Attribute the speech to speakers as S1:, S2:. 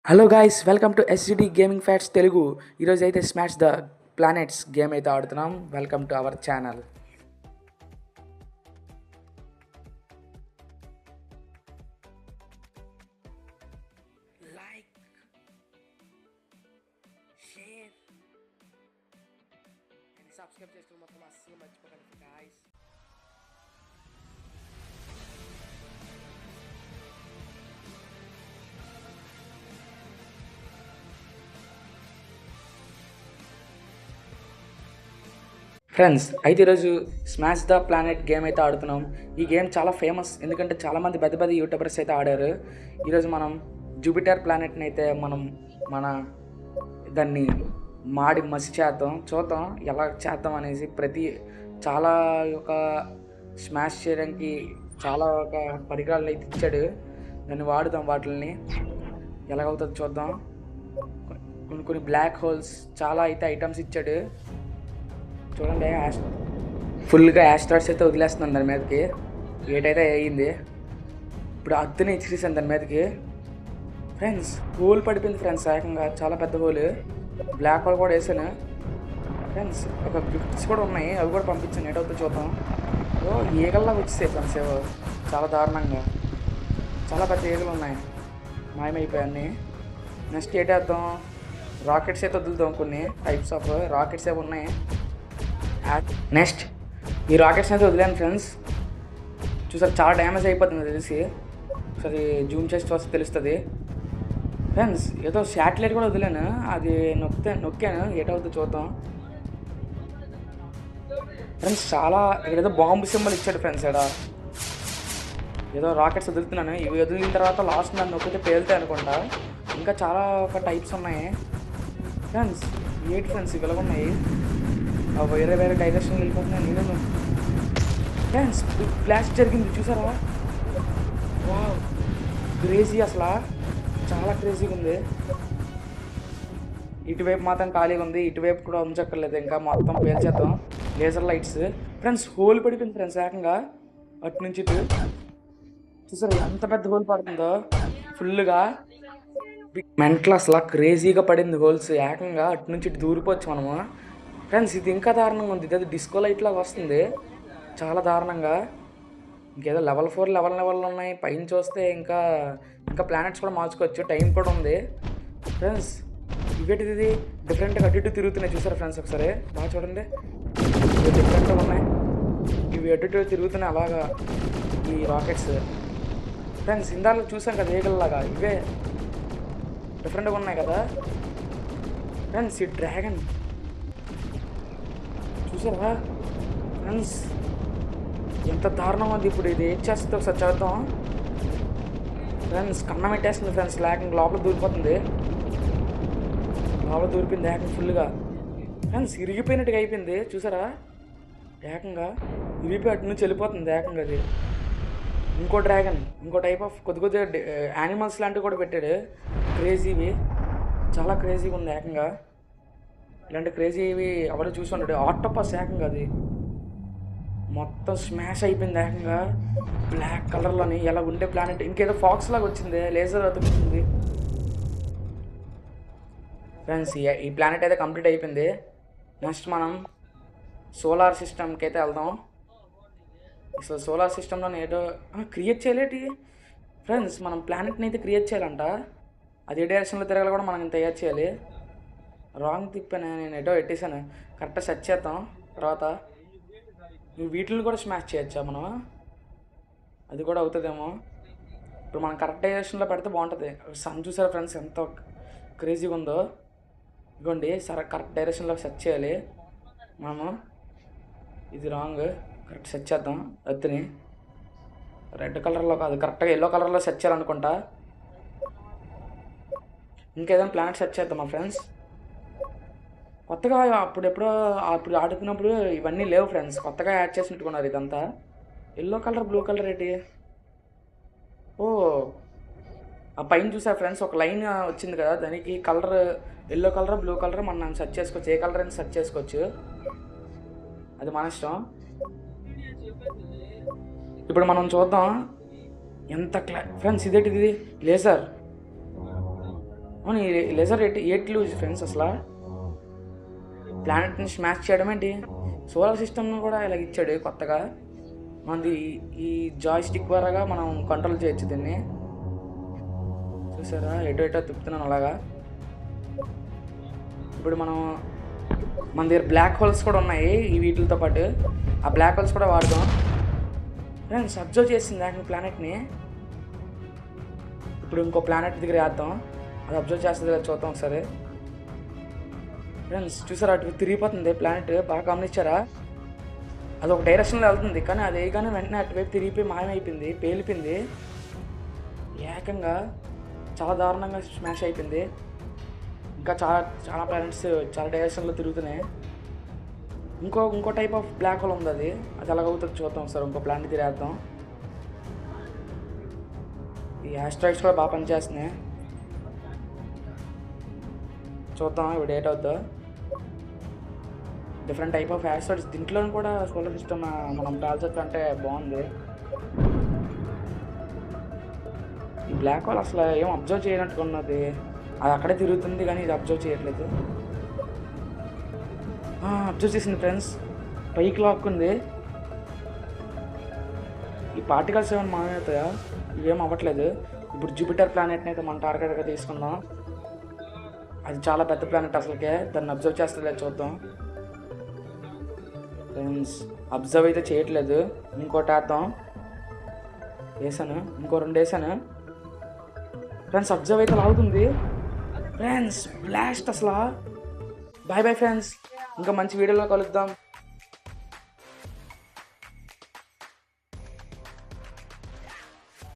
S1: Hello guys, welcome to SGD gaming facts Telugu. ఈరోజు అయితే smash the planets game అయితే ఆడుతున్నాం. Welcome to our channel. Like, share and subscribe చేసుకోవడం మొత్తం అస్సలు మర్చిపోకండి గాయ్స్. ఫ్రెండ్స్, అయితే ఈరోజు స్మాష్ ద ప్లానెట్ గేమ్ అయితే ఆడుతున్నాం. ఈ గేమ్ చాలా ఫేమస్, ఎందుకంటే చాలామంది పెద్ద పెద్ద యూట్యూబర్స్ అయితే ఆడారు. ఈరోజు మనం జూపిటర్ ప్లానెట్ని అయితే మన దాన్ని మసి చూద్దాం ఎలా చేద్దాం అనేసి. చాలా ఒక స్మాష్ చేయడానికి చాలా ఒక పరికరాలు అయితే ఇచ్చాడు. దాన్ని వాడుదాం, వాటిని ఎలాగవుతుందో చూద్దాం. కొన్ని బ్లాక్ హోల్స్ చాలా అయితే ఐటమ్స్ ఇచ్చాడు. చూడండి, ఫుల్గా యాస్ట్రాయిడ్స్ అయితే వదిలేస్తున్నాను దాని మీదకి. గేట్ అయితే అయ్యింది. ఇప్పుడు అద్దుని ఇచ్చిరేసాను దాని మీదకి. ఫ్రెండ్స్, హోల్ పడిపోయింది ఫ్రెండ్స్, ఏకంగా చాలా పెద్ద హోల్. బ్లాక్ హోల్ కూడా వేసాను ఫ్రెండ్స్. ఒక గిఫ్ట్స్ కూడా ఉన్నాయి, అవి కూడా పంపించాను. ఏటవుతుందో చూద్దాం. ఈగల్లాగా వచ్చేసాయి ఫ్రెండ్స్, ఏవో చాలా దారుణంగా. చాలా పెద్ద ఈగలు ఉన్నాయి, మాయమైపోయాయి అన్నీ. నెక్స్ట్ ఏటేద్దాం, రాకెట్స్ అయితే వదులుతాం. కొన్ని టైప్స్ ఆఫ్ రాకెట్స్ ఏవి ఉన్నాయి. నెక్స్ట్ ఈ రాకెట్స్ అయితే వదిలేను ఫ్రెండ్స్. చూసారు, చాలా డ్యామేజ్ అయిపోతుంది తెలిసి. ఒకసారి జూమ్ చేసి చూస్తే తెలుస్తుంది ఫ్రెండ్స్. ఏదో శాటిలైట్ కూడా వదిలేను, అది నొక్కాను. ఏటవుతుందో చూద్దాం ఫ్రెండ్స్. చాలా ఏదో బాంబు సింబల్ ఇచ్చాడు ఫ్రెండ్స్. ఇక్కడ ఏదో రాకెట్స్ వదులుతున్నాను. ఇవి వదిలిన తర్వాత లాస్ట్ నన్ను నొక్కితే పేలుతాయి అనుకుంటా. ఇంకా చాలా ఒక టైప్స్ ఉన్నాయి ఫ్రెండ్స్. ఏంటి ఫ్రెండ్స్ ఇవి ఉన్నాయి, వేరే డైరెక్షన్ వెళ్ళిపోతున్నాను నేను ఫ్రెండ్స్. బ్లాస్ట్ జరిగింది చూసారా? వావ్, క్రేజీ, అసలు చాలా క్రేజీగా ఉంది. ఇటువైపు మాత్రం ఖాళీగా ఉంది, ఇటువైపు కూడా ఉంచక్కర్లేదు. ఇంకా మొత్తం పేల్చేద్దాం. Laser lights friends. హోల్ పడిపోయింది ఫ్రెండ్స్, ఏకంగా అటు నుంచి ఇటు. చూసారా ఎంత పెద్ద హోల్ పడుతుందో, ఫుల్గా మెంటల్. అసలు క్రేజీగా పడింది హోల్స్, ఏకంగా అటు నుంచి ఇటు దూరిపోవచ్చు మనము ఫ్రెండ్స్. ఇది ఇంకా దారుణంగా ఉంది, ఇది డిస్కో లైట్ లాగా వస్తుంది, చాలా దారుణంగా. ఇంకేదో లెవెల్ 4 లెవెల్ ఉన్నాయి. పైన చూస్తే ఇంకా ప్లానెట్స్ కూడా మార్చుకోవచ్చు, టైం కూడా ఉంది ఫ్రెండ్స్. ఇవేటిది, ఇది డిఫరెంట్గా అటు ఇటు తిరుగుతున్నాయి చూసారా ఫ్రెండ్స్? ఒకసారి బాగా చూడండి, ఇవి డిఫరెంట్గా ఉన్నాయి. ఇవి అటు ఇటు తిరుగుతున్నాయి అలాగా ఈ రాకెట్స్ ఫ్రెండ్స్. ఇందాక చూసాం కదా ఈగల్లాగా, ఇవే డిఫరెంట్గా ఉన్నాయి కదా ఫ్రెండ్స్. ఈ డ్రాగన్ చూసారా ఫ్రెండ్స్, ఎంత దారుణం ఉంది. ఇప్పుడు ఇది ఏం చేస్తుందో ఒకసారి చూద్దాం ఫ్రెండ్స్. కన్నం పెట్టేస్తుంది ఫ్రెండ్స్, లేకుండా లోపల దూరిపోతుంది. లోపల దూరిపోయింది ఏకంగా ఫుల్గా ఫ్రెండ్స్. ఇరిగిపోయినట్టుగా అయిపోయింది చూసారా? ఏకంగా ఇరిగిపోయి అటు నుంచి వెళ్ళిపోతుంది ఏకంగా. అది ఇంకో డ్రాగన్, ఇంకో టైప్ ఆఫ్ కొద్దిగా యానిమల్స్ లాంటివి కూడా పెట్టాడు. క్రేజీవి, చాలా క్రేజీగా ఉంది ఏకంగా. ఇలాంటి క్రేజీవి ఎవరు చూసి ఉంటాడు. ఆక్టోపస్ ఏకంగా అది మొత్తం స్మాష్ అయిపోయింది ఏకంగా. బ్లాక్ కలర్లోని ఎలా ఉండే ప్లానెట్. ఇంకేదో ఫాక్స్ లాగా వచ్చింది, లేజర్ అతుకుతుంది ఫ్రెండ్స్. ఈ ప్లానెట్ అయితే కంప్లీట్ అయిపోయింది. నెక్స్ట్ మనం సోలార్ సిస్టమ్కి అయితే వెళ్దాం. అసలు సోలార్ సిస్టంలో ఏదో క్రియేట్ చేయలేటి ఫ్రెండ్స్. మనం ప్లానెట్ని అయితే క్రియేట్ చేయాలంట. అది ఏ డైరెక్షన్లో తిరగాలి కూడా మనం తయారు చేయాలి. రాంగ్ తిప్పాను నేను, ఎటో పెట్టేశాను. కరెక్ట్గా సెట్ చేద్దాం. తర్వాత వీటిని కూడా స్మాష్ చేయొచ్చా మనం? అది కూడా అవుతుందేమో. ఇప్పుడు మనం కరెక్ట్ డైరెక్షన్లో పెడితే బాగుంటుంది. సన్ చూసారా ఫ్రెండ్స్ ఎంత క్రేజీగా ఉందో? ఇదిగోండి, కరెక్ట్ డైరెక్షన్లో సెట్ చేయాలి మనము. ఇది రాంగ్, కరెక్ట్ సెట్ చేద్దాం. ఎత్తుని రెడ్ కలర్లో కాదు, కరెక్ట్గా ఎల్లో కలర్లో సెట్ చేయాలనుకుంటా. ఇంకేదైనా ప్లానెట్ సెట్ చేద్దాం మా ఫ్రెండ్స్. కొత్తగా అప్పుడు ఆడుతున్నప్పుడు ఇవన్నీ లేవు ఫ్రెండ్స్, కొత్తగా యాడ్ చేసినట్టుకున్నారు ఇదంతా. ఎల్లో కలర్ బ్లూ కలర్ ఏంటి? ఓ, ఆ పైన చూసారు ఫ్రెండ్స్, ఒక లైన్ వచ్చింది కదా, దానికి colour yellow colour blue colour మనం సెట్ చేసుకోవచ్చు. ఏ కలర్ అయినా సెట్ చేసుకోవచ్చు, అది మన ఇష్టం. ఇప్పుడు మనం చూద్దాం ఎంత ఫ్రెండ్స్. ఇదేంటిది? లేజర్ అవును, ఈ లెజర్ ఎట్ లూజ్ ఫ్రెండ్స్ అసలు ప్లానెట్ని స్మాష్ చేయడం ఏంటి? సోలార్ సిస్టమ్ను కూడా ఇలా ఇచ్చాడు కొత్తగా. మనది ఈ జాయ్ స్టిక్ ద్వారాగా మనం కంట్రోల్ చేయొచ్చు దీన్ని. చూసారా ఎటో తిప్పుతున్నాను అలాగా. ఇప్పుడు మన దగ్గర బ్లాక్ హోల్స్ కూడా ఉన్నాయి ఈ వీటితో పాటు. ఆ బ్లాక్ హోల్స్ కూడా వాడదాం ఫ్రెండ్స్. అబ్జర్వ్ చేసింది దాని ప్లానెట్ని. ఇప్పుడు ఇంకో ప్లానెట్ దగ్గర వేద్దాం, అది అబ్జర్వ్ చేస్తుంది కదా చూద్దాం ఒకసారి. ఫ్రెండ్స్ చూసారా అటు తిరిగిపోతుంది ప్లానెట్, బాగా గమనించారా? అది ఒక డైరెక్షన్లో వెళ్తుంది కానీ అది వేయగానే వెంటనే అటువైపు తిరిగిపోయి మాయమైపోయింది, పేలిపోయింది ఏకంగా. చాలా దారుణంగా స్మాష్ అయిపోయింది. ఇంకా చాలా ప్లానెట్స్ చాలా డైరెక్షన్లో తిరుగుతున్నాయి. ఇంకో టైప్ ఆఫ్ బ్లాక్ హోల్ ఉంది, అది ఎలాగవుతుంది చూద్దాం సార్. ఇంకో ప్లానెట్ తిరేద్దాం. ఈ ఆస్ట్రాయిడ్స్ కూడా బాగా పనిచేస్తున్నాయి. చూద్దాం ఇప్పుడు డేట్ అవుద్దా. డిఫరెంట్ టైప్ ఆఫ్ ఆస్ట్రాయిడ్స్ దీంట్లో కూడా సోలార్ సిస్టమ్ మనం కాల్చొచ్చు అంటే బాగుంది. ఈ బ్లాక్ హోల్ అసలు ఏం అబ్జర్వ్ చేయనట్టుగా ఉన్నది, అది అక్కడే తిరుగుతుంది కానీ ఇది అబ్జర్వ్ చేయట్లేదు. అబ్జర్వ్ చేసింది ఫ్రెండ్స్, పైకి లాక్కుంది. ఈ పార్టికల్స్ ఏమైనా మాయమవుతాయా? ఇవేం అవ్వట్లేదు. ఇప్పుడు జూపిటర్ ప్లానెట్ని అయితే మనం టార్గెట్గా తీసుకుందాం. అది చాలా పెద్ద ప్లానెట్ అసలుకే, దాన్ని అబ్జర్వ్ చేస్తుందో చూద్దాం ఫ్రెండ్స్. అబ్జర్వ్ అయితే చేయట్లేదు. ఇంకోటి వేద్దాం, వేసాను, ఇంకో 2 వేసాను ఫ్రెండ్స్. అబ్జర్వ్ అయితే లాగుతుంది ఫ్రెండ్స్. బ్లాస్ట్ అసలు. బాయ్ ఫ్రెండ్స్, ఇంకా మంచి వీడియోలో కలుద్దాం.